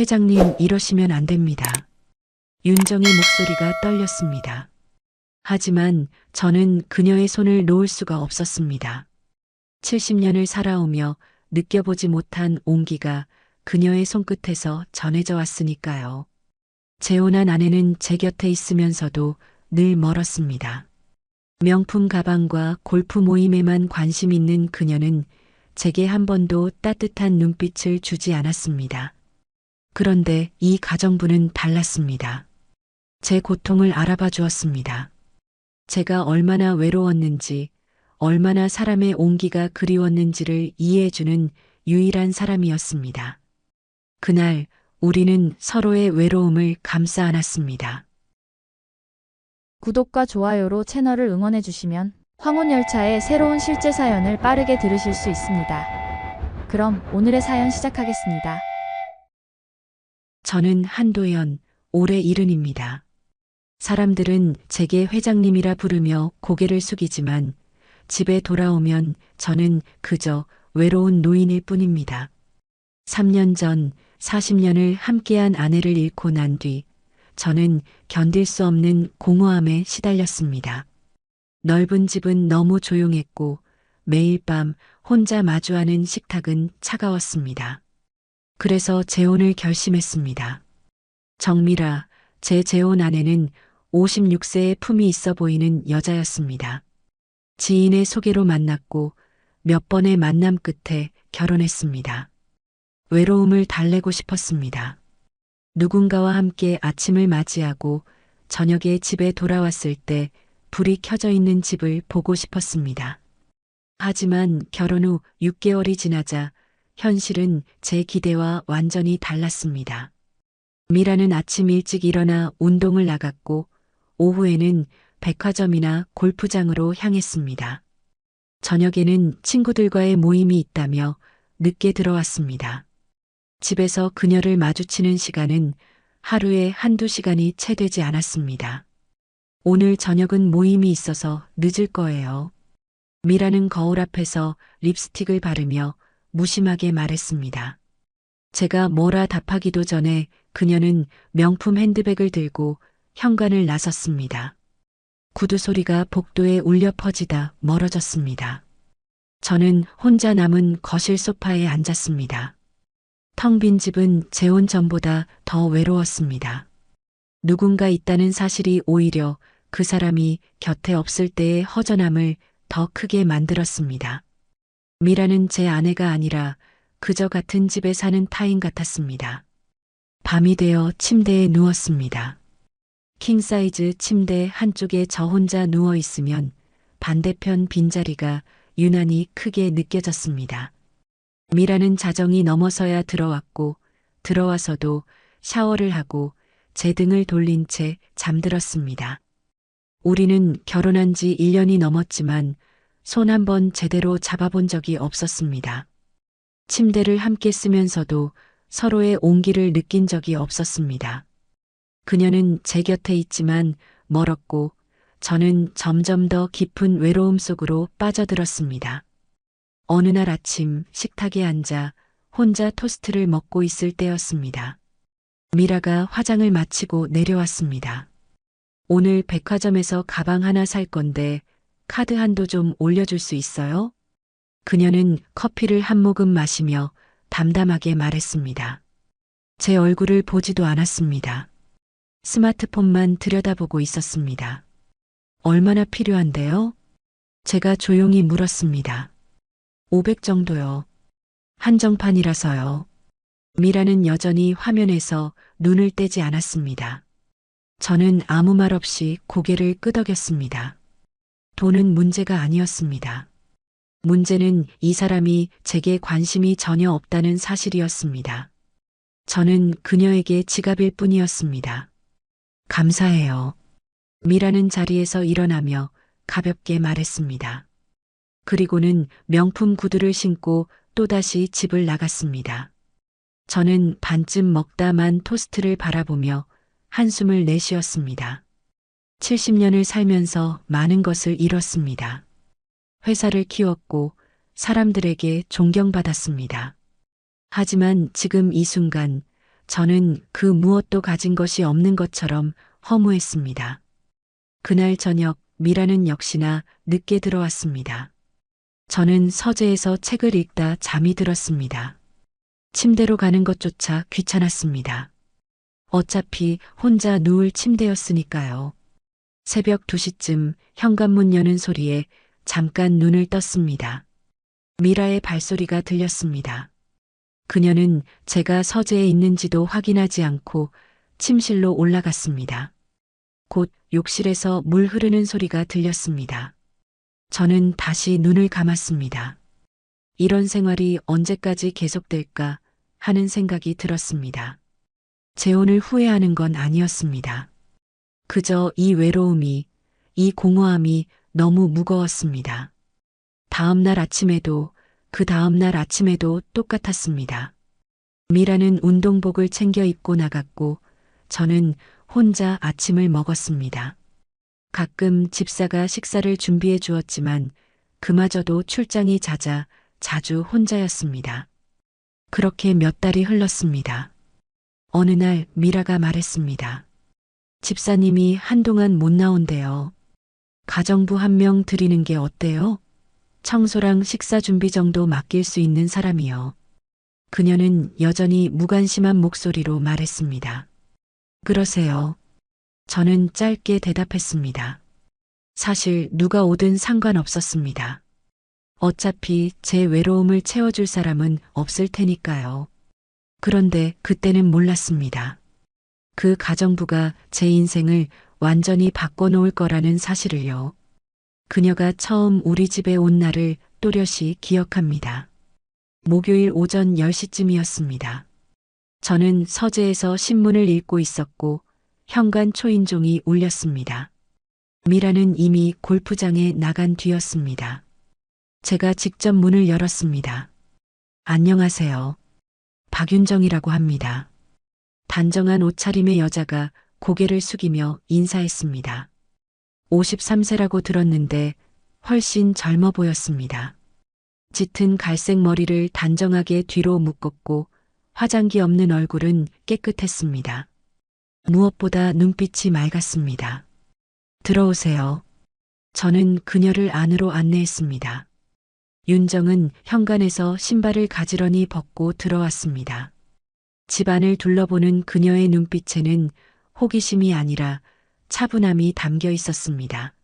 회장님, 이러시면 안 됩니다. 윤정의 목소리가 떨렸습니다. 하지만 저는 그녀의 손을 놓을 수가 없었습니다. 70년을 살아오며 느껴보지 못한 온기가 그녀의 손끝에서 전해져 왔으니까요. 재혼한 아내는 제 곁에 있으면서도 늘 멀었습니다. 명품 가방과 골프 모임에만 관심 있는 그녀는 제게 한 번도 따뜻한 눈빛을 주지 않았습니다. 그런데 이 가정부는 달랐습니다. 제 고통을 알아봐 주었습니다. 제가 얼마나 외로웠는지, 얼마나 사람의 온기가 그리웠는지를 이해해주는 유일한 사람이었습니다. 그날 우리는 서로의 외로움을 감싸 안았습니다. 구독과 좋아요로 채널을 응원해 주시면 황혼열차의 새로운 실제 사연을 빠르게 들으실 수 있습니다. 그럼 오늘의 사연 시작하겠습니다. 저는 한도연, 올해 70입니다. 사람들은 제게 회장님이라 부르며 고개를 숙이지만 집에 돌아오면 저는 그저 외로운 노인일 뿐입니다. 3년 전 40년을 함께한 아내를 잃고 난 뒤 저는 견딜 수 없는 공허함에 시달렸습니다. 넓은 집은 너무 조용했고 매일 밤 혼자 마주하는 식탁은 차가웠습니다. 그래서 재혼을 결심했습니다. 정미라, 제 재혼 아내는 56세의 품이 있어 보이는 여자였습니다. 지인의 소개로 만났고 몇 번의 만남 끝에 결혼했습니다. 외로움을 달래고 싶었습니다. 누군가와 함께 아침을 맞이하고 저녁에 집에 돌아왔을 때 불이 켜져 있는 집을 보고 싶었습니다. 하지만 결혼 후 6개월이 지나자 현실은 제 기대와 완전히 달랐습니다. 미라는 아침 일찍 일어나 운동을 나갔고 오후에는 백화점이나 골프장으로 향했습니다. 저녁에는 친구들과의 모임이 있다며 늦게 들어왔습니다. 집에서 그녀를 마주치는 시간은 하루에 한두 시간이 채 되지 않았습니다. 오늘 저녁은 모임이 있어서 늦을 거예요. 미라는 거울 앞에서 립스틱을 바르며 무심하게 말했습니다. 제가 뭐라 답하기도 전에 그녀는 명품 핸드백을 들고 현관을 나섰습니다. 구두 소리가 복도에 울려 퍼지다 멀어졌습니다. 저는 혼자 남은 거실 소파에 앉았습니다. 텅 빈 집은 재혼 전보다 더 외로웠습니다. 누군가 있다는 사실이 오히려 그 사람이 곁에 없을 때의 허전함을 더 크게 만들었습니다. 미라는 제 아내가 아니라 그저 같은 집에 사는 타인 같았습니다. 밤이 되어 침대에 누웠습니다. 킹사이즈 침대 한쪽에 저 혼자 누워 있으면 반대편 빈자리가 유난히 크게 느껴졌습니다. 미라는 자정이 넘어서야 들어왔고 들어와서도 샤워를 하고 제 등을 돌린 채 잠들었습니다. 우리는 결혼한 지 1년이 넘었지만 손 한 번 제대로 잡아본 적이 없었습니다. 침대를 함께 쓰면서도 서로의 온기를 느낀 적이 없었습니다. 그녀는 제 곁에 있지만 멀었고 저는 점점 더 깊은 외로움 속으로 빠져들었습니다. 어느 날 아침 식탁에 앉아 혼자 토스트를 먹고 있을 때였습니다. 미라가 화장을 마치고 내려왔습니다. 오늘 백화점에서 가방 하나 살 건데 카드 한도 좀 올려줄 수 있어요? 그녀는 커피를 한 모금 마시며 담담하게 말했습니다. 제 얼굴을 보지도 않았습니다. 스마트폰만 들여다보고 있었습니다. 얼마나 필요한데요? 제가 조용히 물었습니다. 500 정도요. 한정판이라서요. 미라는 여전히 화면에서 눈을 떼지 않았습니다. 저는 아무 말 없이 고개를 끄덕였습니다. 돈은 문제가 아니었습니다. 문제는 이 사람이 제게 관심이 전혀 없다는 사실이었습니다. 저는 그녀에게 지갑일 뿐이었습니다. 감사해요. 미라는 자리에서 일어나며 가볍게 말했습니다. 그리고는 명품 구두를 신고 또다시 집을 나갔습니다. 저는 반쯤 먹다만 토스트를 바라보며 한숨을 내쉬었습니다. 70년을 살면서 많은 것을 잃었습니다. 회사를 키웠고 사람들에게 존경받았습니다. 하지만 지금 이 순간 저는 그 무엇도 가진 것이 없는 것처럼 허무했습니다. 그날 저녁 미라는 역시나 늦게 들어왔습니다. 저는 서재에서 책을 읽다 잠이 들었습니다. 침대로 가는 것조차 귀찮았습니다. 어차피 혼자 누울 침대였으니까요. 새벽 2시쯤 현관문 여는 소리에 잠깐 눈을 떴습니다. 미라의 발소리가 들렸습니다. 그녀는 제가 서재에 있는지도 확인하지 않고 침실로 올라갔습니다. 곧 욕실에서 물 흐르는 소리가 들렸습니다. 저는 다시 눈을 감았습니다. 이런 생활이 언제까지 계속될까 하는 생각이 들었습니다. 재혼을 후회하는 건 아니었습니다. 그저 이 외로움이, 이 공허함이 너무 무거웠습니다. 다음 날 아침에도 그 다음 날 아침에도 똑같았습니다. 미라는 운동복을 챙겨 입고 나갔고 저는 혼자 아침을 먹었습니다. 가끔 집사가 식사를 준비해 주었지만 그마저도 출장이 잦아 자주 혼자였습니다. 그렇게 몇 달이 흘렀습니다. 어느 날 미라가 말했습니다. 집사님이 한동안 못 나온대요. 가정부 한 명 드리는 게 어때요? 청소랑 식사 준비 정도 맡길 수 있는 사람이요. 그녀는 여전히 무관심한 목소리로 말했습니다. 그러세요. 저는 짧게 대답했습니다. 사실 누가 오든 상관없었습니다. 어차피 제 외로움을 채워줄 사람은 없을 테니까요. 그런데 그때는 몰랐습니다. 그 가정부가 제 인생을 완전히 바꿔놓을 거라는 사실을요. 그녀가 처음 우리 집에 온 날을 또렷이 기억합니다. 목요일 오전 10시쯤이었습니다. 저는 서재에서 신문을 읽고 있었고 현관 초인종이 울렸습니다. 미라는 이미 골프장에 나간 뒤였습니다. 제가 직접 문을 열었습니다. 안녕하세요. 박윤정이라고 합니다. 단정한 옷차림의 여자가 고개를 숙이며 인사했습니다. 53세라고 들었는데 훨씬 젊어 보였습니다. 짙은 갈색 머리를 단정하게 뒤로 묶었고 화장기 없는 얼굴은 깨끗했습니다. 무엇보다 눈빛이 맑았습니다. 들어오세요. 저는 그녀를 안으로 안내했습니다. 윤정은 현관에서 신발을 가지런히 벗고 들어왔습니다. 집안을 둘러보는 그녀의 눈빛에는 호기심이 아니라 차분함이 담겨 있었습니다.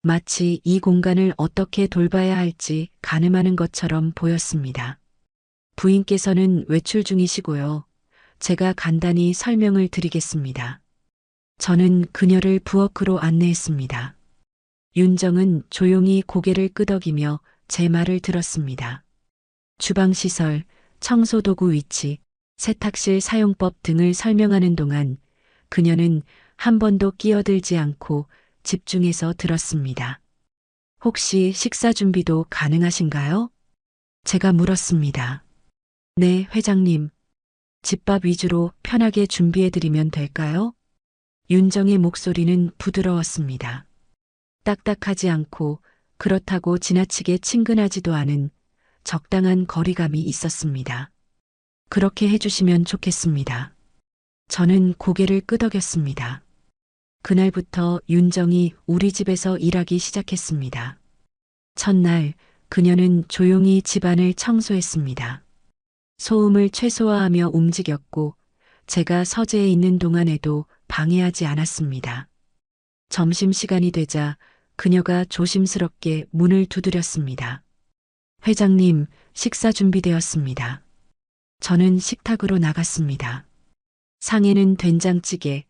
마치 이 공간을 어떻게 돌봐야 할지 가늠하는 것처럼 보였습니다. 부인께서는 외출 중이시고요. 제가 간단히 설명을 드리겠습니다. 저는 그녀를 부엌으로 안내했습니다. 윤정은 조용히 고개를 끄덕이며 제 말을 들었습니다. 주방 시설, 청소도구 위치, 세탁실 사용법 등을 설명하는 동안 그녀는 한 번도 끼어들지 않고 집중해서 들었습니다. 혹시 식사 준비도 가능하신가요? 제가 물었습니다. 네, 회장님. 집밥 위주로 편하게 준비해드리면 될까요? 윤정의 목소리는 부드러웠습니다. 딱딱하지 않고 그렇다고 지나치게 친근하지도 않은 적당한 거리감이 있었습니다. 그렇게 해주시면 좋겠습니다. 저는 고개를 끄덕였습니다. 그날부터 윤정이 우리 집에서 일하기 시작했습니다. 첫날 그녀는 조용히 집안을 청소했습니다. 소음을 최소화하며 움직였고 제가 서재에 있는 동안에도 방해하지 않았습니다. 점심시간이 되자 그녀가 조심스럽게 문을 두드렸습니다. 회장님, 식사 준비되었습니다. 저는 식탁으로 나갔습니다. 상에는 된장찌개,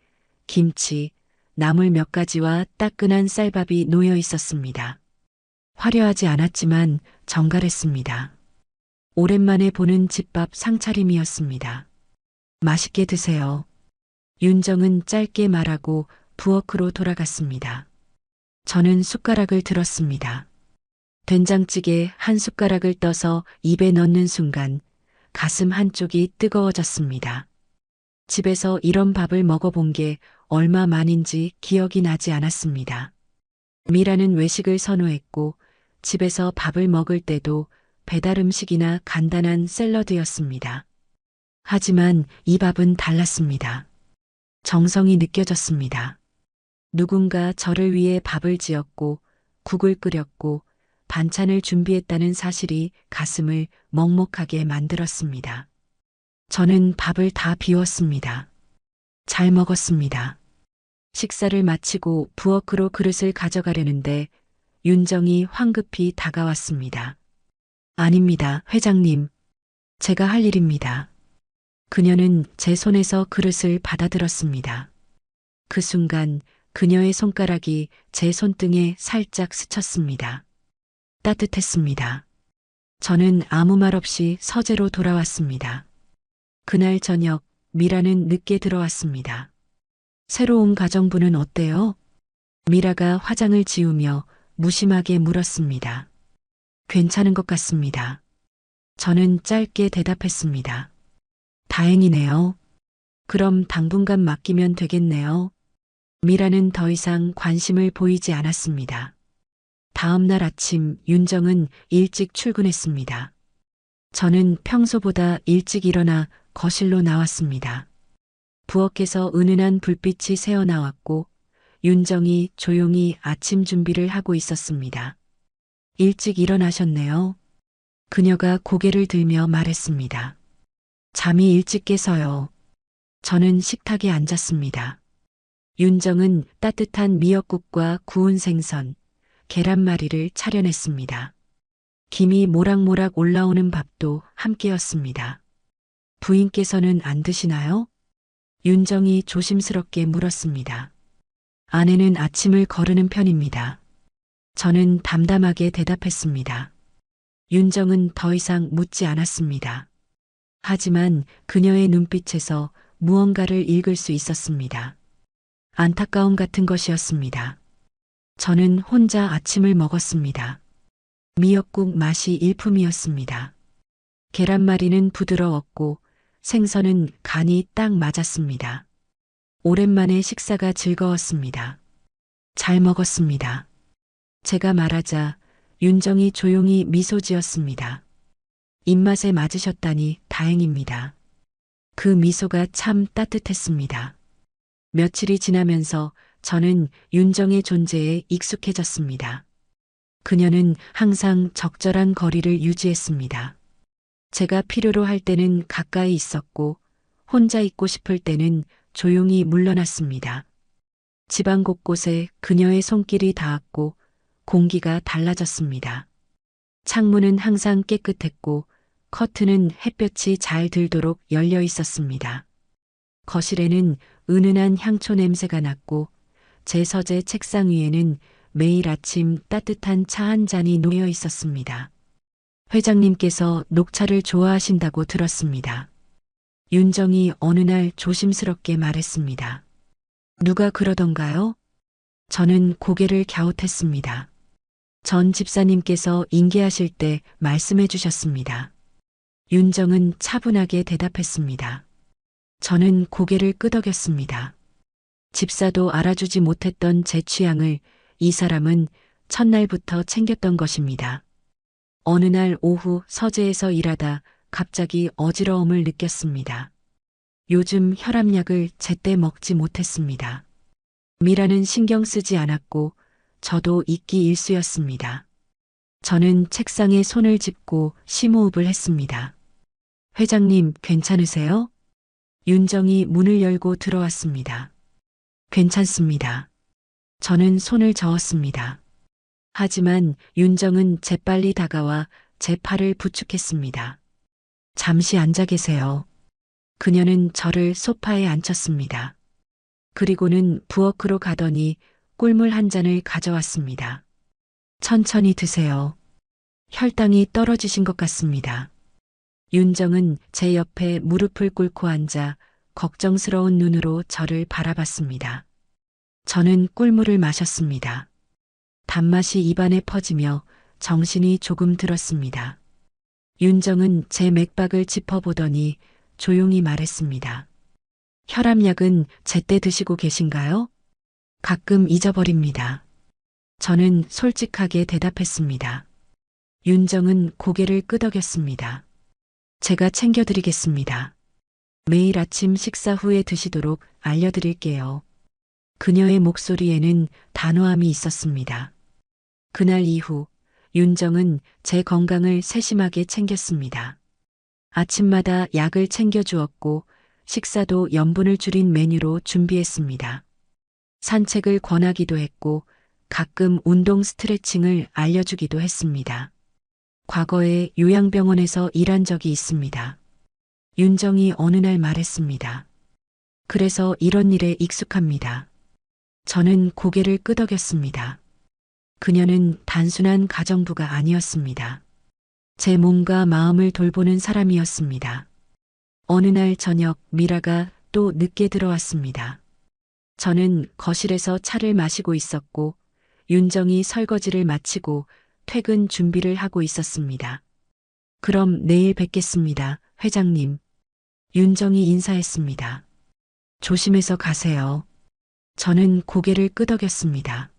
김치, 나물 몇 가지와 따끈한 쌀밥이 놓여 있었습니다. 화려하지 않았지만 정갈했습니다. 오랜만에 보는 집밥 상차림이었습니다. 맛있게 드세요. 윤정은 짧게 말하고 부엌으로 돌아갔습니다. 저는 숟가락을 들었습니다. 된장찌개 한 숟가락을 떠서 입에 넣는 순간 가슴 한쪽이 뜨거워졌습니다. 집에서 이런 밥을 먹어본 게 얼마 만인지 기억이 나지 않았습니다. 미라는 외식을 선호했고 집에서 밥을 먹을 때도 배달 음식이나 간단한 샐러드였습니다. 하지만 이 밥은 달랐습니다. 정성이 느껴졌습니다. 누군가 저를 위해 밥을 지었고 국을 끓였고 반찬을 준비했다는 사실이 가슴을 먹먹하게 만들었습니다. 저는 밥을 다 비웠습니다. 잘 먹었습니다. 식사를 마치고 부엌으로 그릇을 가져가려는데 윤정이 황급히 다가왔습니다. 아닙니다, 회장님. 제가 할 일입니다. 그녀는 제 손에서 그릇을 받아들었습니다. 그 순간 그녀의 손가락이 제 손등에 살짝 스쳤습니다. 따뜻했습니다. 저는 아무 말 없이 서재로 돌아왔습니다. 그날 저녁 미라는 늦게 들어왔습니다. 새로운 가정부는 어때요? 미라가 화장을 지우며 무심하게 물었습니다. 괜찮은 것 같습니다. 저는 짧게 대답했습니다. 다행이네요. 그럼 당분간 맡기면 되겠네요. 미라는 더 이상 관심을 보이지 않았습니다. 다음 날 아침 윤정은 일찍 출근했습니다. 저는 평소보다 일찍 일어나 거실로 나왔습니다. 부엌에서 은은한 불빛이 새어나왔고 윤정이 조용히 아침 준비를 하고 있었습니다. 일찍 일어나셨네요. 그녀가 고개를 들며 말했습니다. 잠이 일찍 깨서요. 저는 식탁에 앉았습니다. 윤정은 따뜻한 미역국과 구운 생선, 계란말이를 차려냈습니다. 김이 모락모락 올라오는 밥도 함께였습니다. 부인께서는 안 드시나요? 윤정이 조심스럽게 물었습니다. 아내는 아침을 거르는 편입니다. 저는 담담하게 대답했습니다. 윤정은 더 이상 묻지 않았습니다. 하지만 그녀의 눈빛에서 무언가를 읽을 수 있었습니다. 안타까움 같은 것이었습니다. 저는 혼자 아침을 먹었습니다. 미역국 맛이 일품이었습니다. 계란말이는 부드러웠고 생선은 간이 딱 맞았습니다. 오랜만에 식사가 즐거웠습니다. 잘 먹었습니다. 제가 말하자 윤정이 조용히 미소 지었습니다. 입맛에 맞으셨다니 다행입니다. 그 미소가 참 따뜻했습니다. 며칠이 지나면서 저는 윤정의 존재에 익숙해졌습니다. 그녀는 항상 적절한 거리를 유지했습니다. 제가 필요로 할 때는 가까이 있었고 혼자 있고 싶을 때는 조용히 물러났습니다. 집안 곳곳에 그녀의 손길이 닿았고 공기가 달라졌습니다. 창문은 항상 깨끗했고 커튼은 햇볕이 잘 들도록 열려 있었습니다. 거실에는 은은한 향초 냄새가 났고 제 서재 책상 위에는 매일 아침 따뜻한 차 한 잔이 놓여 있었습니다. 회장님께서 녹차를 좋아하신다고 들었습니다. 윤정이 어느 날 조심스럽게 말했습니다. 누가 그러던가요? 저는 고개를 갸웃했습니다. 전 집사님께서 인계하실 때 말씀해 주셨습니다. 윤정은 차분하게 대답했습니다. 저는 고개를 끄덕였습니다. 집사도 알아주지 못했던 제 취향을 이 사람은 첫날부터 챙겼던 것입니다. 어느 날 오후 서재에서 일하다 갑자기 어지러움을 느꼈습니다. 요즘 혈압약을 제때 먹지 못했습니다. 미라는 신경 쓰지 않았고 저도 잊기 일쑤였습니다. 저는 책상에 손을 짚고 심호흡을 했습니다. 회장님, 괜찮으세요? 윤정이 문을 열고 들어왔습니다. 괜찮습니다. 저는 손을 저었습니다. 하지만 윤정은 재빨리 다가와 제 팔을 부축했습니다. 잠시 앉아 계세요. 그녀는 저를 소파에 앉혔습니다. 그리고는 부엌으로 가더니 꿀물 한 잔을 가져왔습니다. 천천히 드세요. 혈당이 떨어지신 것 같습니다. 윤정은 제 옆에 무릎을 꿇고 앉아 걱정스러운 눈으로 저를 바라봤습니다. 저는 꿀물을 마셨습니다. 단맛이 입안에 퍼지며 정신이 조금 들었습니다. 윤정은 제 맥박을 짚어보더니 조용히 말했습니다. 혈압약은 제때 드시고 계신가요? 가끔 잊어버립니다. 저는 솔직하게 대답했습니다. 윤정은 고개를 끄덕였습니다. 제가 챙겨드리겠습니다. 매일 아침 식사 후에 드시도록 알려드릴게요. 그녀의 목소리에는 단호함이 있었습니다. 그날 이후 윤정은 제 건강을 세심하게 챙겼습니다. 아침마다 약을 챙겨주었고 식사도 염분을 줄인 메뉴로 준비했습니다. 산책을 권하기도 했고 가끔 운동 스트레칭을 알려주기도 했습니다. 과거에 요양병원에서 일한 적이 있습니다. 윤정이 어느 날 말했습니다. 그래서 이런 일에 익숙합니다. 저는 고개를 끄덕였습니다. 그녀는 단순한 가정부가 아니었습니다. 제 몸과 마음을 돌보는 사람이었습니다. 어느 날 저녁 미라가 또 늦게 들어왔습니다. 저는 거실에서 차를 마시고 있었고 윤정이 설거지를 마치고 퇴근 준비를 하고 있었습니다. 그럼 내일 뵙겠습니다, 회장님. 윤정이 인사했습니다. 조심해서 가세요. 저는 고개를 끄덕였습니다.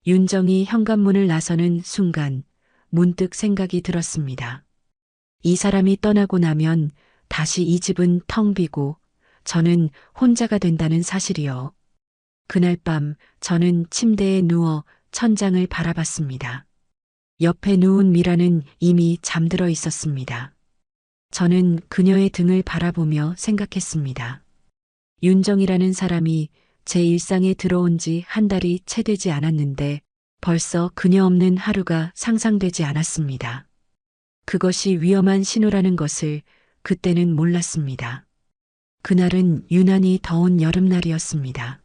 윤정이 현관문을 나서는 순간 문득 생각이 들었습니다. 이 사람이 떠나고 나면 다시 이 집은 텅 비고 저는 혼자가 된다는 사실이요. 그날 밤 저는 침대에 누워 천장을 바라봤습니다. 옆에 누운 미라는 이미 잠들어 있었습니다. 저는 그녀의 등을 바라보며 생각했습니다. 윤정이라는 사람이 제 일상에 들어온 지 한 달이 채 되지 않았는데 벌써 그녀 없는 하루가 상상되지 않았습니다. 그것이 위험한 신호라는 것을 그때는 몰랐습니다. 그날은 유난히 더운 여름날이었습니다.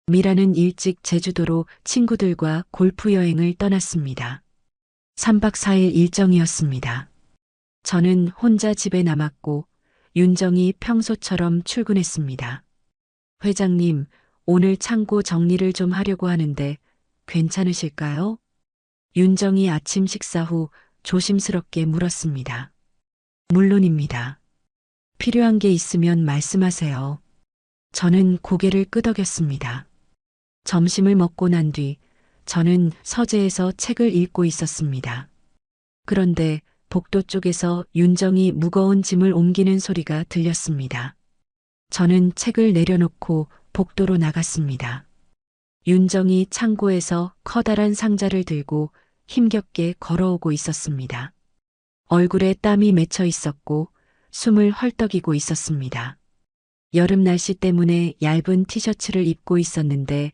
미라는 일찍 제주도로 친구들과 골프 여행을 떠났습니다. 3박 4일 일정이었습니다. 저는 혼자 집에 남았고 윤정이 평소처럼 출근했습니다. 회장님, 오늘 창고 정리를 좀 하려고 하는데 괜찮으실까요? 윤정이 아침 식사 후 조심스럽게 물었습니다. 물론입니다. 필요한 게 있으면 말씀하세요. 저는 고개를 끄덕였습니다. 점심을 먹고 난 뒤 저는 서재에서 책을 읽고 있었습니다. 그런데 복도 쪽에서 윤정이 무거운 짐을 옮기는 소리가 들렸습니다. 저는 책을 내려놓고 복도로 나갔습니다. 윤정이 창고에서 커다란 상자를 들고 힘겹게 걸어오고 있었습니다. 얼굴에 땀이 맺혀 있었고 숨을 헐떡이고 있었습니다. 여름 날씨 때문에 얇은 티셔츠를 입고 있었는데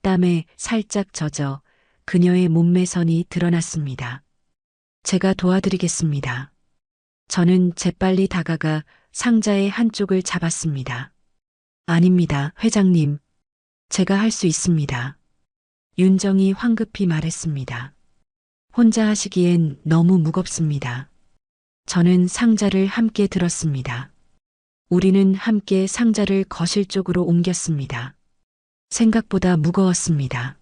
땀에 살짝 젖어 그녀의 몸매선이 드러났습니다. 제가 도와드리겠습니다. 저는 재빨리 다가가 상자의 한쪽을 잡았습니다. 아닙니다, 회장님. 제가 할 수 있습니다. 윤정이 황급히 말했습니다. 혼자 하시기엔 너무 무겁습니다. 저는 상자를 함께 들었습니다. 우리는 함께 상자를 거실 쪽으로 옮겼습니다. 생각보다 무거웠습니다.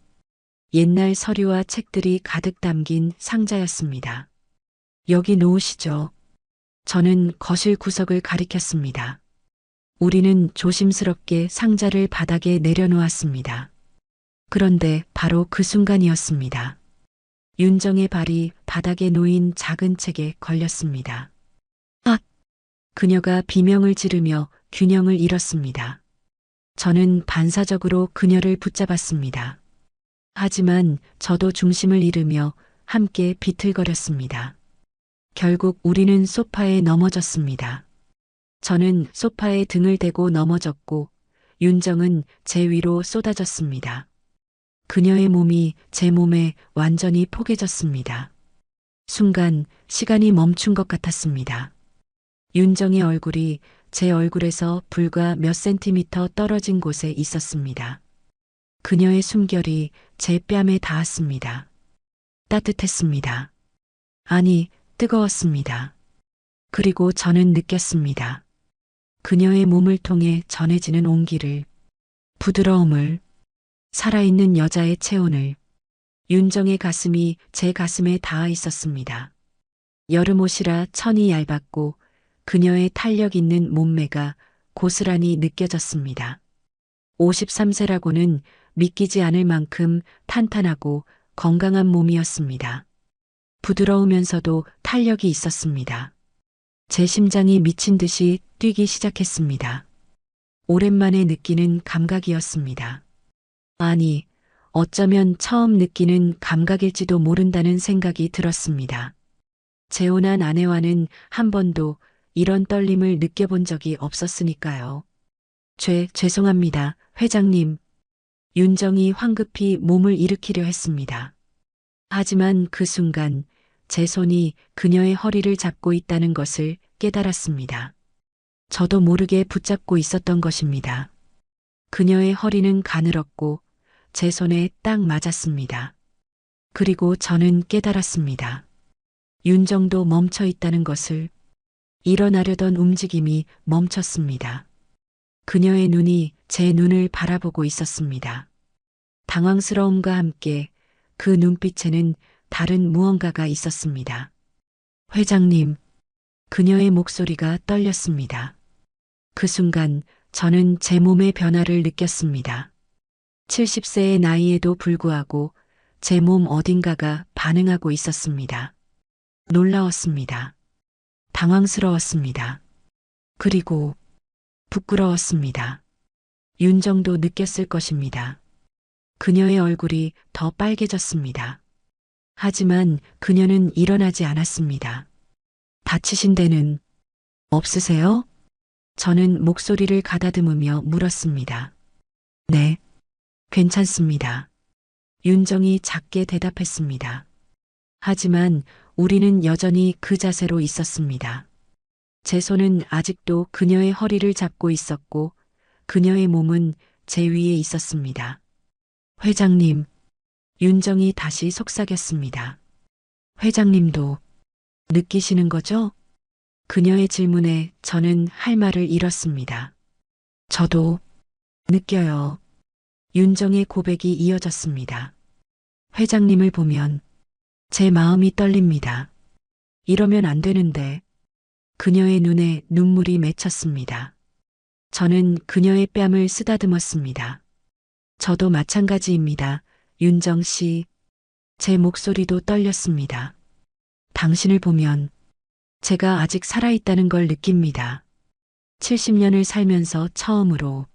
옛날 서류와 책들이 가득 담긴 상자였습니다. 여기 놓으시죠. 저는 거실 구석을 가리켰습니다. 우리는 조심스럽게 상자를 바닥에 내려놓았습니다. 그런데 바로 그 순간이었습니다. 윤정의 발이 바닥에 놓인 작은 책에 걸렸습니다. 아! 그녀가 비명을 지르며 균형을 잃었습니다. 저는 반사적으로 그녀를 붙잡았습니다. 하지만 저도 중심을 잃으며 함께 비틀거렸습니다. 결국 우리는 소파에 넘어졌습니다. 저는 소파에 등을 대고 넘어졌고 윤정은 제 위로 쏟아졌습니다. 그녀의 몸이 제 몸에 완전히 포개졌습니다. 순간 시간이 멈춘 것 같았습니다. 윤정의 얼굴이 제 얼굴에서 불과 몇 센티미터 떨어진 곳에 있었습니다. 그녀의 숨결이 제 뺨에 닿았습니다. 따뜻했습니다. 아니, 뜨거웠습니다. 그리고 저는 느꼈습니다. 그녀의 몸을 통해 전해지는 온기를, 부드러움을, 살아있는 여자의 체온을. 윤정의 가슴이 제 가슴에 닿아 있었습니다. 여름 옷이라 천이 얇았고 그녀의 탄력 있는 몸매가 고스란히 느껴졌습니다. 53세라고는 믿기지 않을 만큼 탄탄하고 건강한 몸이었습니다. 부드러우면서도 탄력이 있었습니다. 제 심장이 미친 듯이 뛰기 시작했습니다. 오랜만에 느끼는 감각이었습니다. 아니, 어쩌면 처음 느끼는 감각일지도 모른다는 생각이 들었습니다. 재혼한 아내와는 한 번도 이런 떨림을 느껴본 적이 없었으니까요. 죄송합니다, 회장님. 윤정이 황급히 몸을 일으키려 했습니다. 하지만 그 순간 제 손이 그녀의 허리를 잡고 있다는 것을 깨달았습니다. 저도 모르게 붙잡고 있었던 것입니다. 그녀의 허리는 가늘었고 제 손에 딱 맞았습니다. 그리고 저는 깨달았습니다. 윤정도 멈춰 있다는 것을. 일어나려던 움직임이 멈췄습니다. 그녀의 눈이 제 눈을 바라보고 있었습니다. 당황스러움과 함께 그 눈빛에는 다른 무언가가 있었습니다. 회장님, 그녀의 목소리가 떨렸습니다. 그 순간 저는 제 몸의 변화를 느꼈습니다. 70세의 나이에도 불구하고 제 몸 어딘가가 반응하고 있었습니다. 놀라웠습니다. 당황스러웠습니다. 그리고 부끄러웠습니다. 윤정도 느꼈을 것입니다. 그녀의 얼굴이 더 빨개졌습니다. 하지만 그녀는 일어나지 않았습니다. 다치신 데는 없으세요? 저는 목소리를 가다듬으며 물었습니다. 네, 괜찮습니다. 윤정이 작게 대답했습니다. 하지만 우리는 여전히 그 자세로 있었습니다. 제 손은 아직도 그녀의 허리를 잡고 있었고 그녀의 몸은 제 위에 있었습니다. 회장님, 윤정이 다시 속삭였습니다. 회장님도 느끼시는 거죠? 그녀의 질문에 저는 할 말을 잃었습니다. 저도 느껴요. 윤정의 고백이 이어졌습니다. 회장님을 보면 제 마음이 떨립니다. 이러면 안 되는데. 그녀의 눈에 눈물이 맺혔습니다. 저는 그녀의 뺨을 쓰다듬었습니다. 저도 마찬가지입니다. 윤정 씨. 제 목소리도 떨렸습니다. 당신을 보면 제가 아직 살아있다는 걸 느낍니다. 70년을 살면서 처음으로.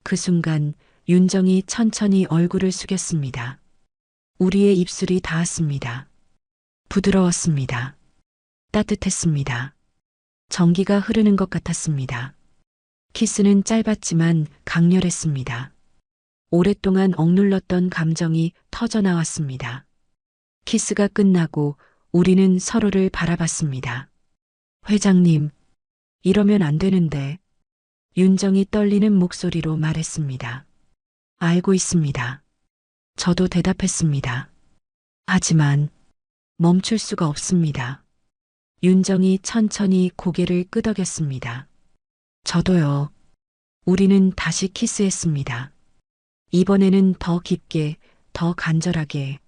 그 순간 윤정이 천천히 얼굴을 숙였습니다. 우리의 입술이 닿았습니다. 부드러웠습니다. 따뜻했습니다. 전기가 흐르는 것 같았습니다. 키스는 짧았지만 강렬했습니다. 오랫동안 억눌렀던 감정이 터져나왔습니다. 키스가 끝나고 우리는 서로를 바라봤습니다. 회장님, 이러면 안 되는데. 윤정이 떨리는 목소리로 말했습니다. 알고 있습니다. 저도 대답했습니다. 하지만 멈출 수가 없습니다. 윤정이 천천히 고개를 끄덕였습니다. 저도요. 우리는 다시 키스했습니다. 이번에는 더 깊게, 더 간절하게.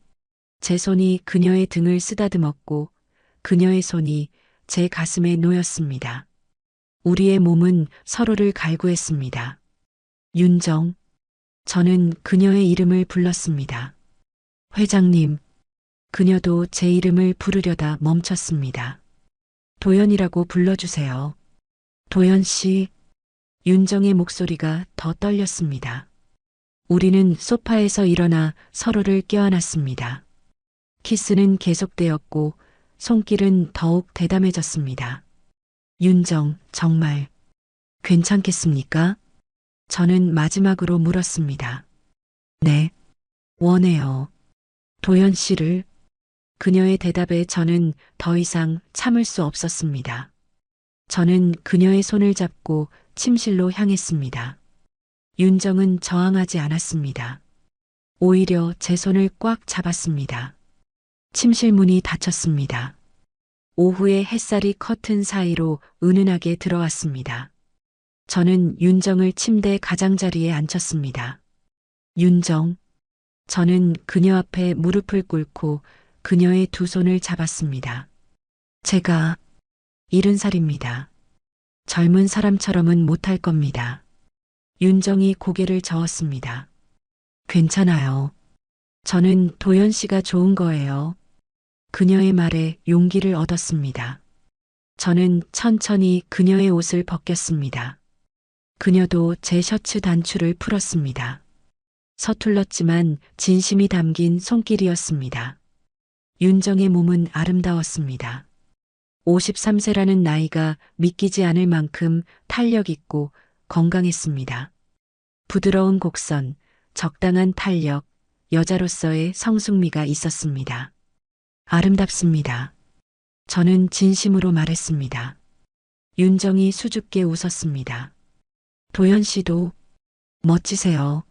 제 손이 그녀의 등을 쓰다듬었고 그녀의 손이 제 가슴에 놓였습니다. 우리의 몸은 서로를 갈구했습니다. 윤정. 저는 그녀의 이름을 불렀습니다. 회장님. 그녀도 제 이름을 부르려다 멈췄습니다. 도연이라고 불러주세요. 도연 씨. 윤정의 목소리가 더 떨렸습니다. 우리는 소파에서 일어나 서로를 껴안았습니다. 키스는 계속되었고 손길은 더욱 대담해졌습니다. 윤정, 정말 괜찮겠습니까? 저는 마지막으로 물었습니다. 네, 원해요. 도연 씨를. 그녀의 대답에 저는 더 이상 참을 수 없었습니다. 저는 그녀의 손을 잡고 침실로 향했습니다. 윤정은 저항하지 않았습니다. 오히려 제 손을 꽉 잡았습니다. 침실 문이 닫혔습니다. 오후의 햇살이 커튼 사이로 은은하게 들어왔습니다. 저는 윤정을 침대 가장자리에 앉혔습니다. 윤정. 저는 그녀 앞에 무릎을 꿇고 그녀의 두 손을 잡았습니다. 제가 70살입니다. 젊은 사람처럼은 못할 겁니다. 윤정이 고개를 저었습니다. 괜찮아요. 저는 도연 씨가 좋은 거예요. 그녀의 말에 용기를 얻었습니다. 저는 천천히 그녀의 옷을 벗겼습니다. 그녀도 제 셔츠 단추를 풀었습니다. 서툴렀지만 진심이 담긴 손길이었습니다. 윤정의 몸은 아름다웠습니다. 53세라는 나이가 믿기지 않을 만큼 탄력 있고 건강했습니다. 부드러운 곡선, 적당한 탄력, 여자로서의 성숙미가 있었습니다. 아름답습니다. 저는 진심으로 말했습니다. 윤정이 수줍게 웃었습니다. 도연 씨도 멋지세요.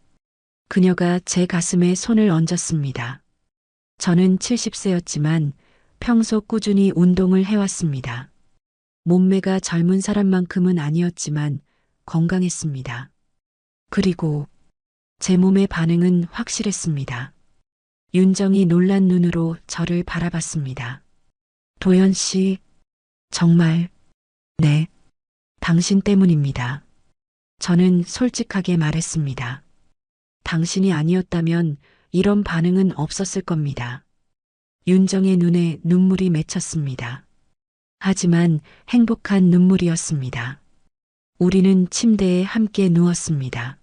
그녀가 제 가슴에 손을 얹었습니다. 저는 70세였지만 평소 꾸준히 운동을 해왔습니다. 몸매가 젊은 사람만큼은 아니었지만 건강했습니다. 그리고 제 몸의 반응은 확실했습니다. 윤정이 놀란 눈으로 저를 바라봤습니다. 도연 씨, 정말, 네, 당신 때문입니다. 저는 솔직하게 말했습니다. 당신이 아니었다면 이런 반응은 없었을 겁니다. 윤정의 눈에 눈물이 맺혔습니다. 하지만 행복한 눈물이었습니다. 우리는 침대에 함께 누웠습니다.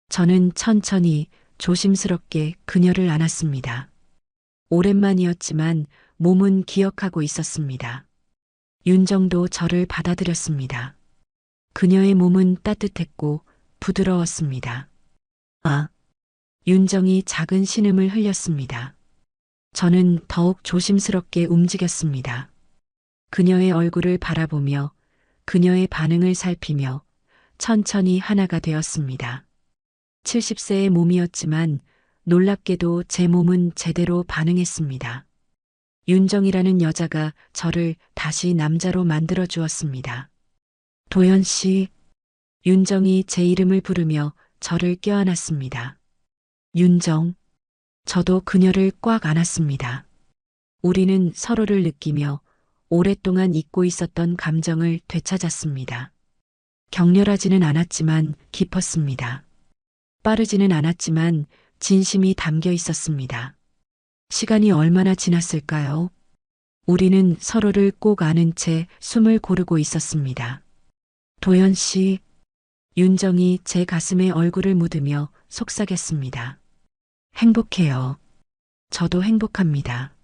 저는 천천히 조심스럽게 그녀를 안았습니다. 오랜만이었지만 몸은 기억하고 있었습니다. 윤정도 저를 받아들였습니다. 그녀의 몸은 따뜻했고 부드러웠습니다. 아, 윤정이 작은 신음을 흘렸습니다. 저는 더욱 조심스럽게 움직였습니다. 그녀의 얼굴을 바라보며 그녀의 반응을 살피며 천천히 하나가 되었습니다. 70세의 몸이었지만 놀랍게도 제 몸은 제대로 반응했습니다. 윤정이라는 여자가 저를 다시 남자로 만들어 주었습니다. 도연 씨, 윤정이 제 이름을 부르며 저를 껴안았습니다. 윤정, 저도 그녀를 꽉 안았습니다. 우리는 서로를 느끼며 오랫동안 잊고 있었던 감정을 되찾았습니다. 격렬하지는 않았지만 깊었습니다. 빠르지는 않았지만 진심이 담겨 있었습니다. 시간이 얼마나 지났을까요? 우리는 서로를 꼭 아는 채 숨을 고르고 있었습니다. 도연 씨, 윤정이 제 가슴에 얼굴을 묻으며 속삭였습니다. 행복해요. 저도 행복합니다.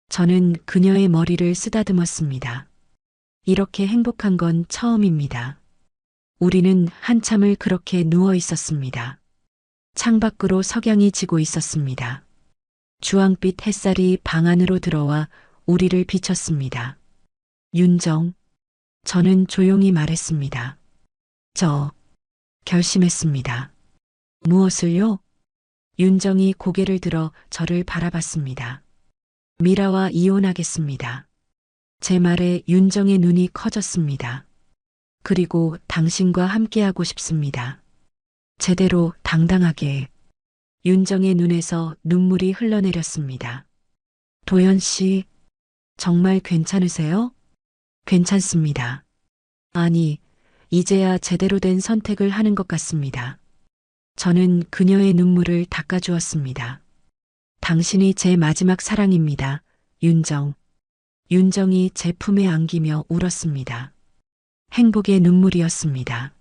저는 그녀의 머리를 쓰다듬었습니다. 이렇게 행복한 건 처음입니다. 우리는 한참을 그렇게 누워 있었습니다. 창밖으로 석양이 지고 있었습니다. 주황빛 햇살이 방 안으로 들어와 우리를 비췄습니다. 윤정, 저는 조용히 말했습니다. 저, 결심했습니다. 무엇을요? 윤정이 고개를 들어 저를 바라봤습니다. 미라와 이혼하겠습니다. 제 말에 윤정의 눈이 커졌습니다. 그리고 당신과 함께하고 싶습니다. 제대로 당당하게. 윤정의 눈에서 눈물이 흘러내렸습니다. 도연 씨, 정말 괜찮으세요? 괜찮습니다. 아니, 이제야 제대로 된 선택을 하는 것 같습니다. 저는 그녀의 눈물을 닦아주었습니다. 당신이 제 마지막 사랑입니다. 윤정. 윤정이 제 품에 안기며 울었습니다. 행복의 눈물이었습니다.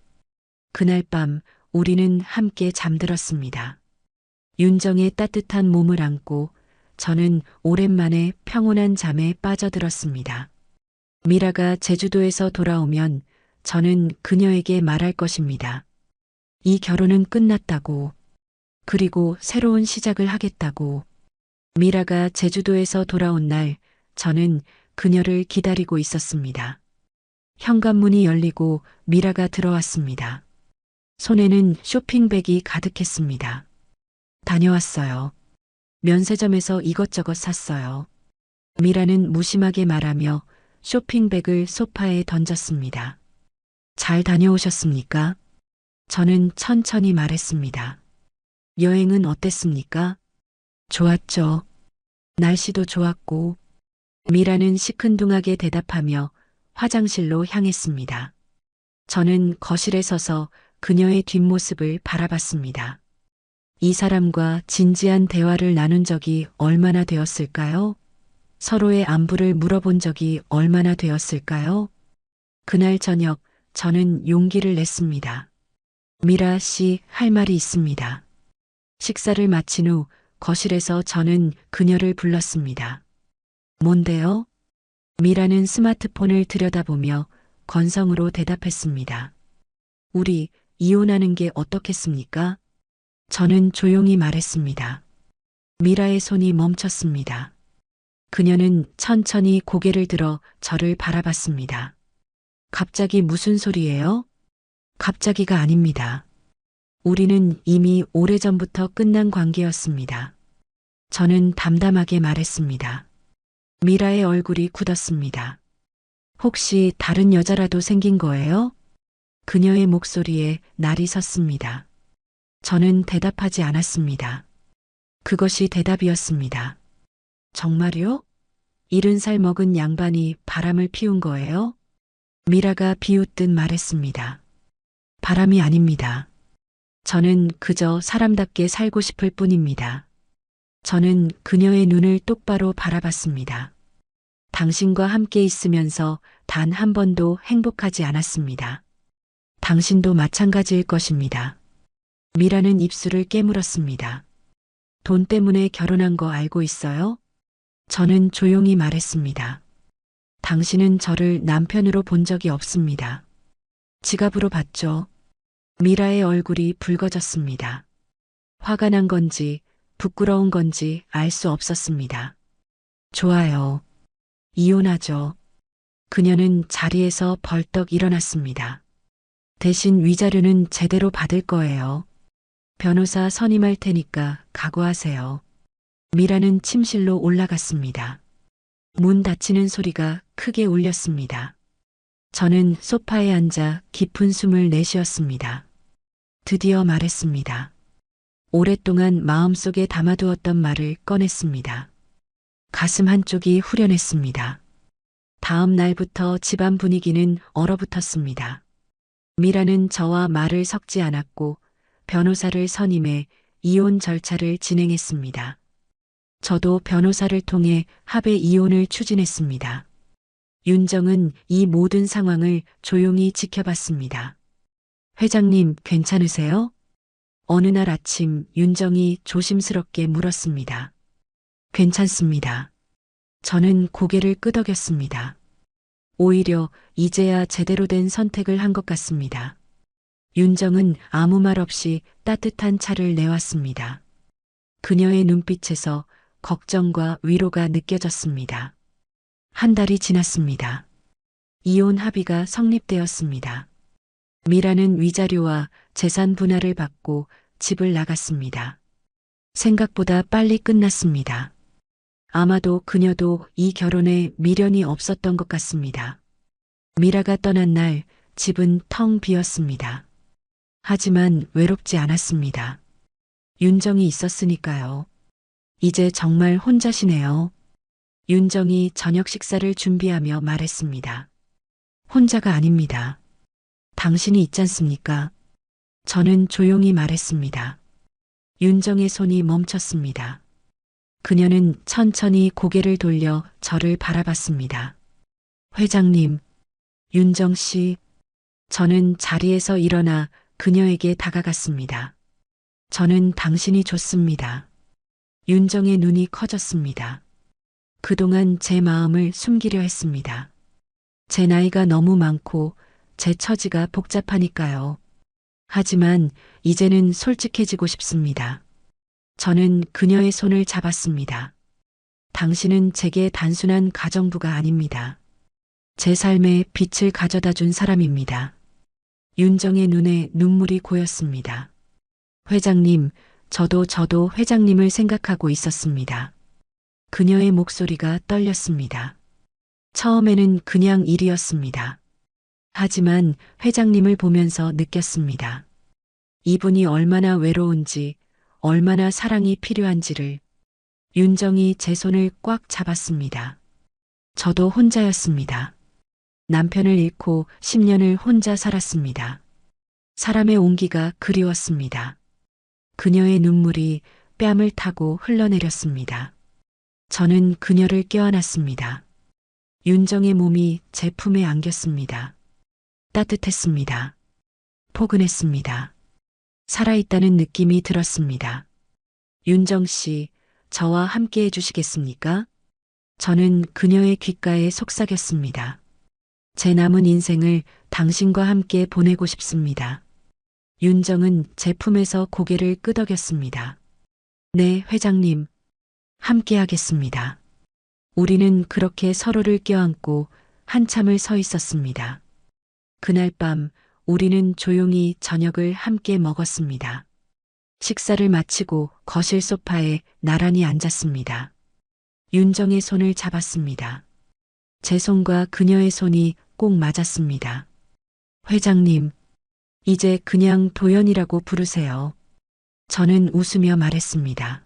그날 밤 우리는 함께 잠들었습니다. 윤정의 따뜻한 몸을 안고 저는 오랜만에 평온한 잠에 빠져들었습니다. 미라가 제주도에서 돌아오면 저는 그녀에게 말할 것입니다. 이 결혼은 끝났다고. 그리고 새로운 시작을 하겠다고. 미라가 제주도에서 돌아온 날 저는 그녀를 기다리고 있었습니다. 현관문이 열리고 미라가 들어왔습니다. 손에는 쇼핑백이 가득했습니다. 다녀왔어요. 면세점에서 이것저것 샀어요. 미라는 무심하게 말하며 쇼핑백을 소파에 던졌습니다. 잘 다녀오셨습니까? 저는 천천히 말했습니다. 여행은 어땠습니까? 좋았죠. 날씨도 좋았고. 미라는 시큰둥하게 대답하며 화장실로 향했습니다. 저는 거실에 서서 그녀의 뒷모습을 바라봤습니다. 이 사람과 진지한 대화를 나눈 적이 얼마나 되었을까요? 서로의 안부를 물어본 적이 얼마나 되었을까요? 그날 저녁 저는 용기를 냈습니다. 미라 씨, 할 말이 있습니다. 식사를 마친 후 거실에서 저는 그녀를 불렀습니다. 뭔데요? 미라는 스마트폰을 들여다보며 건성으로 대답했습니다. 우리 이혼하는 게 어떻겠습니까? 저는 조용히 말했습니다. 미라의 손이 멈췄습니다. 그녀는 천천히 고개를 들어 저를 바라봤습니다. 갑자기 무슨 소리예요? 갑자기가 아닙니다. 우리는 이미 오래전부터 끝난 관계였습니다. 저는 담담하게 말했습니다. 미라의 얼굴이 굳었습니다. 혹시 다른 여자라도 생긴 거예요? 그녀의 목소리에 날이 섰습니다. 저는 대답하지 않았습니다. 그것이 대답이었습니다. 정말요? 70살 먹은 양반이 바람을 피운 거예요? 미라가 비웃듯 말했습니다. 바람이 아닙니다. 저는 그저 사람답게 살고 싶을 뿐입니다. 저는 그녀의 눈을 똑바로 바라봤습니다. 당신과 함께 있으면서 단 한 번도 행복하지 않았습니다. 당신도 마찬가지일 것입니다. 미라는 입술을 깨물었습니다. 돈 때문에 결혼한 거 알고 있어요? 저는 조용히 말했습니다. 당신은 저를 남편으로 본 적이 없습니다. 지갑으로 봤죠. 미라의 얼굴이 붉어졌습니다. 화가 난 건지 부끄러운 건지 알 수 없었습니다. 좋아요. 이혼하죠. 그녀는 자리에서 벌떡 일어났습니다. 대신 위자료는 제대로 받을 거예요. 변호사 선임할 테니까 각오하세요. 미라는 침실로 올라갔습니다. 문 닫히는 소리가 크게 울렸습니다. 저는 소파에 앉아 깊은 숨을 내쉬었습니다. 드디어 말했습니다. 오랫동안 마음속에 담아두었던 말을 꺼냈습니다. 가슴 한쪽이 후련했습니다. 다음 날부터 집안 분위기는 얼어붙었습니다. 미라는 저와 말을 섞지 않았고 변호사를 선임해 이혼 절차를 진행했습니다. 저도 변호사를 통해 합의 이혼을 추진했습니다. 윤정은 이 모든 상황을 조용히 지켜봤습니다. 회장님, 괜찮으세요? 어느 날 아침 윤정이 조심스럽게 물었습니다. 괜찮습니다. 저는 고개를 끄덕였습니다. 오히려 이제야 제대로 된 선택을 한 것 같습니다. 윤정은 아무 말 없이 따뜻한 차를 내왔습니다. 그녀의 눈빛에서 걱정과 위로가 느껴졌습니다. 한 달이 지났습니다. 이혼 합의가 성립되었습니다. 미라는 위자료와 재산 분할을 받고 집을 나갔습니다. 생각보다 빨리 끝났습니다. 아마도 그녀도 이 결혼에 미련이 없었던 것 같습니다. 미라가 떠난 날 집은 텅 비었습니다. 하지만 외롭지 않았습니다. 윤정이 있었으니까요. 이제 정말 혼자시네요. 윤정이 저녁 식사를 준비하며 말했습니다. 혼자가 아닙니다. 당신이 있지 않습니까? 저는 조용히 말했습니다. 윤정의 손이 멈췄습니다. 그녀는 천천히 고개를 돌려 저를 바라봤습니다. 회장님, 윤정 씨. 저는 자리에서 일어나 그녀에게 다가갔습니다. 저는 당신이 좋습니다. 윤정의 눈이 커졌습니다. 그동안 제 마음을 숨기려 했습니다. 제 나이가 너무 많고 제 처지가 복잡하니까요. 하지만 이제는 솔직해지고 싶습니다. 저는 그녀의 손을 잡았습니다. 당신은 제게 단순한 가정부가 아닙니다. 제 삶에 빛을 가져다 준 사람입니다. 윤정의 눈에 눈물이 고였습니다. 회장님, 저도 회장님을 생각하고 있었습니다. 그녀의 목소리가 떨렸습니다. 처음에는 그냥 일이었습니다. 하지만 회장님을 보면서 느꼈습니다. 이분이 얼마나 외로운지, 얼마나 사랑이 필요한지를. 윤정이 제 손을 꽉 잡았습니다. 저도 혼자였습니다. 남편을 잃고 10년을 혼자 살았습니다. 사람의 온기가 그리웠습니다. 그녀의 눈물이 뺨을 타고 흘러내렸습니다. 저는 그녀를 껴안았습니다. 윤정의 몸이 제 품에 안겼습니다. 따뜻했습니다. 포근했습니다. 살아있다는 느낌이 들었습니다. 윤정 씨, 저와 함께 해주시겠습니까? 저는 그녀의 귓가에 속삭였습니다. 제 남은 인생을 당신과 함께 보내고 싶습니다. 윤정은 제 품에서 고개를 끄덕였습니다. 네, 회장님. 함께 하겠습니다. 우리는 그렇게 서로를 껴안고 한참을 서 있었습니다. 그날 밤 우리는 조용히 저녁을 함께 먹었습니다. 식사를 마치고 거실 소파에 나란히 앉았습니다. 윤정의 손을 잡았습니다. 제 손과 그녀의 손이 꼭 맞았습니다. 회장님, 이제 그냥 도연이라고 부르세요. 저는 웃으며 말했습니다.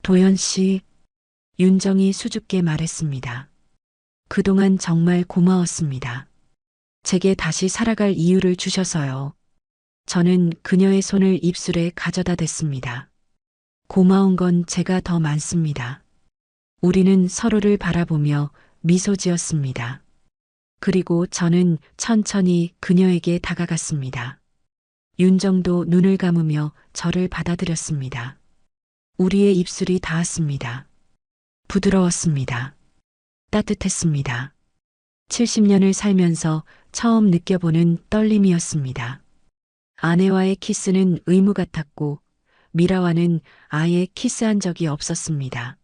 도연 씨, 윤정이 수줍게 말했습니다. 그동안 정말 고마웠습니다. 제게 다시 살아갈 이유를 주셔서요. 저는 그녀의 손을 입술에 가져다 댔습니다. 고마운 건 제가 더 많습니다. 우리는 서로를 바라보며 미소 지었습니다. 그리고 저는 천천히 그녀에게 다가갔습니다. 윤정도 눈을 감으며 저를 받아들였습니다. 우리의 입술이 닿았습니다. 부드러웠습니다. 따뜻했습니다. 70년을 살면서 처음 느껴보는 떨림이었습니다. 아내와의 키스는 의무 같았고 미라와는 아예 키스한 적이 없었습니다.